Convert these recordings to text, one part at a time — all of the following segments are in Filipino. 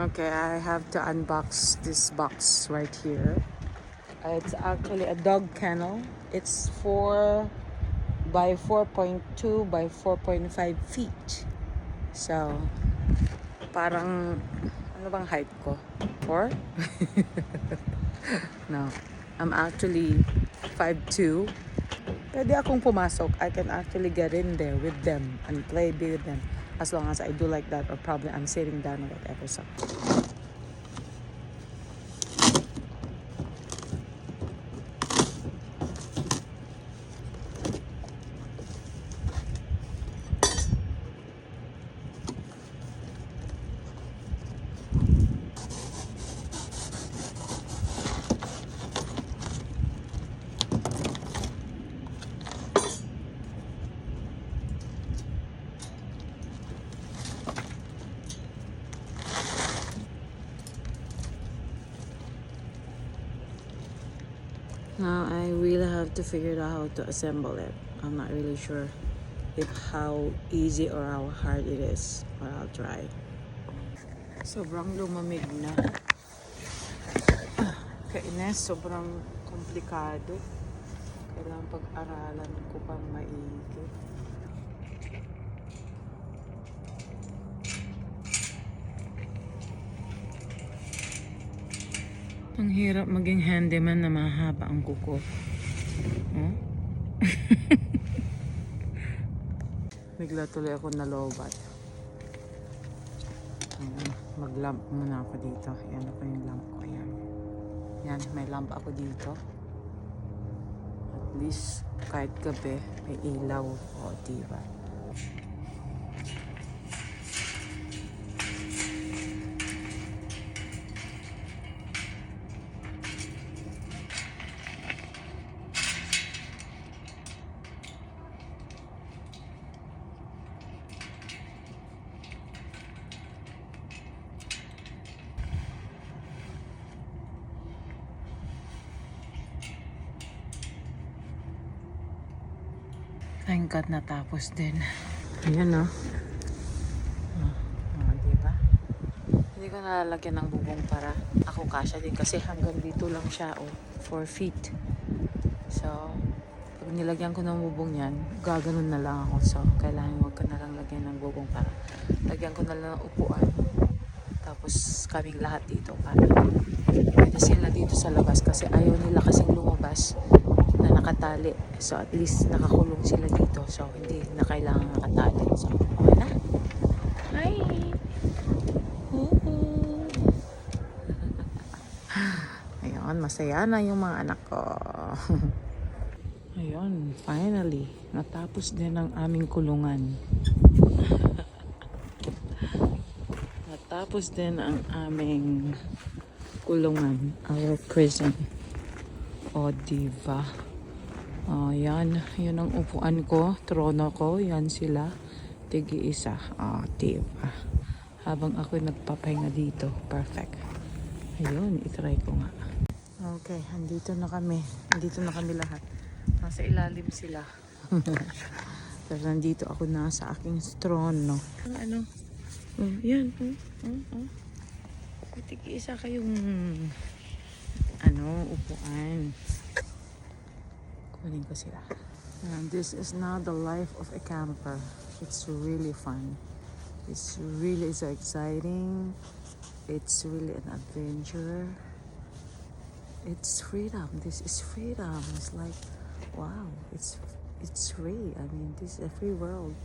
Okay, I have to unbox this box right here. It's actually a dog kennel. It's 4 by 4.2 by 4.5 feet. So, parang, ano bang height ko? 4? No. I'm actually 5'2". Pwede akong pumasok. I can actually get in there with them and play with them. As long as I do like that, or probably I'm sitting down or whatever. So, now I really have to figure out how to assemble it. I'm not really sure if how easy or how hard it is, but I'll try. Sobrang lumamig na. Kainis, sobrang komplikado. Kailangan pag-aralan ko pang maigi. Ang hirap maging handyman na mahaba ang kuko. Huh? Bigla tuloy ako nalobat. Mag-lamp muna ako dito. Yan ako yung lamp ko. Yan, may lamp ako dito. At least, kahit gabi, may ilaw. O, diba? Thank God natapos din. Ayan o. Diba? Hindi ko nalalagyan ng bubong para ako kasya din kasi hanggang dito lang siya 4 feet. So, pag nilagyan ko ng bubong yan, gaganon na lang ako. So, kailangan wag ko na lang lagyan ng bubong para lagyan ko na lang ng upuan. Tapos kaming lahat dito para pwede sila dito sa labas kasi ayaw nila kasing lumabas na nakatali. So, at least nakakulong sila dito. So, hindi na kailangan nakatali. So, okay na. Hi! Ayun, masaya na yung mga anak ko. Ayun, finally, natapos din ang aming kulungan. Natapos din ang aming kulungan, our prison. O, diba? O, yan. Yun ang upuan ko, trono ko. Yan sila. Tigi-isa. O, diba? Habang ako nagpapahinga dito. Perfect. Ayun, itry ko nga. Okay, andito na kami. Andito na kami lahat. Nasa ilalim sila. Pero nandito ako na sa aking trono. Ano? Oh, yan. Tigi-isa kayong upuan. Kunin ko sila. And this is now the life of a camper. It's really fun. It's really so exciting. It's really an adventure. It's freedom. This is freedom. It's like, wow, it's free. I mean, this is a free world.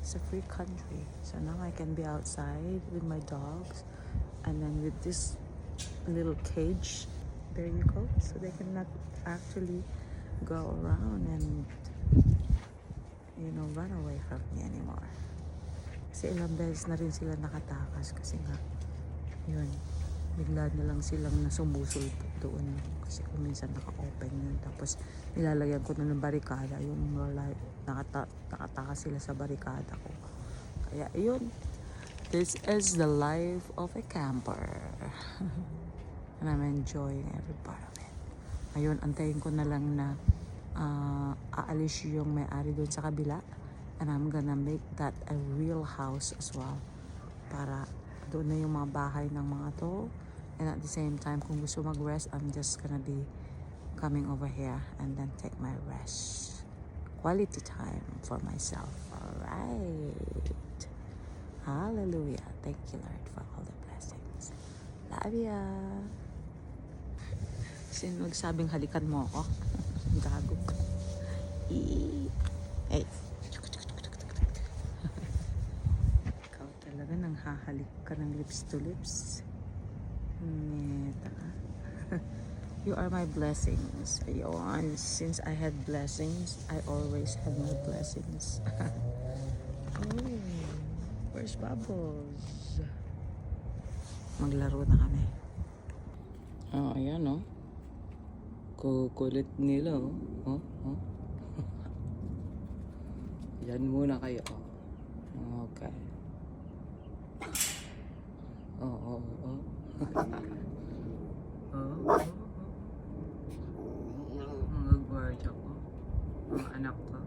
It's a free country. So now I can be outside with my dogs, and then with this little cage. There you go. So they cannot actually go around and run away from me anymore. Kasi ilang beses na rin sila nakatakas kasi nga yun, bigla na lang silang nasumusulpot doon kasi kung minsan naka-open yun, tapos nilalagyan ko na ng barikada yung nakatakas sila sa barikada ko. Kaya yun, this is the life of a camper. And I'm enjoying every part of it. Ayun, antayin ko na lang na aalis yung may-ari doon sa kabila, and I'm gonna make that a real house as well para Doon na yung mga bahay ng mga to. And at the same time, kung gusto mag-rest, I'm just gonna be coming over here and then take my rest. Quality time for myself. Alright. Hallelujah. Thank you, Lord, for all the blessings. Love ya. Sino nagsabing halikan mo ako? Gago ka. Hey. Ikaw talaga nang hahalik ka ng lips to lips. Neta. You are my blessings. Ayun. Since I had blessings, I always had my blessings. Oh, where's Bubbles? Maglaro na kami. Oh, ayan oh. Kukulit nila oh. Oh, oh. Yan muna kayo. Okay. Oh, oh, oh. Oh, oh. Mga gwardiya ko. Mga anak ko.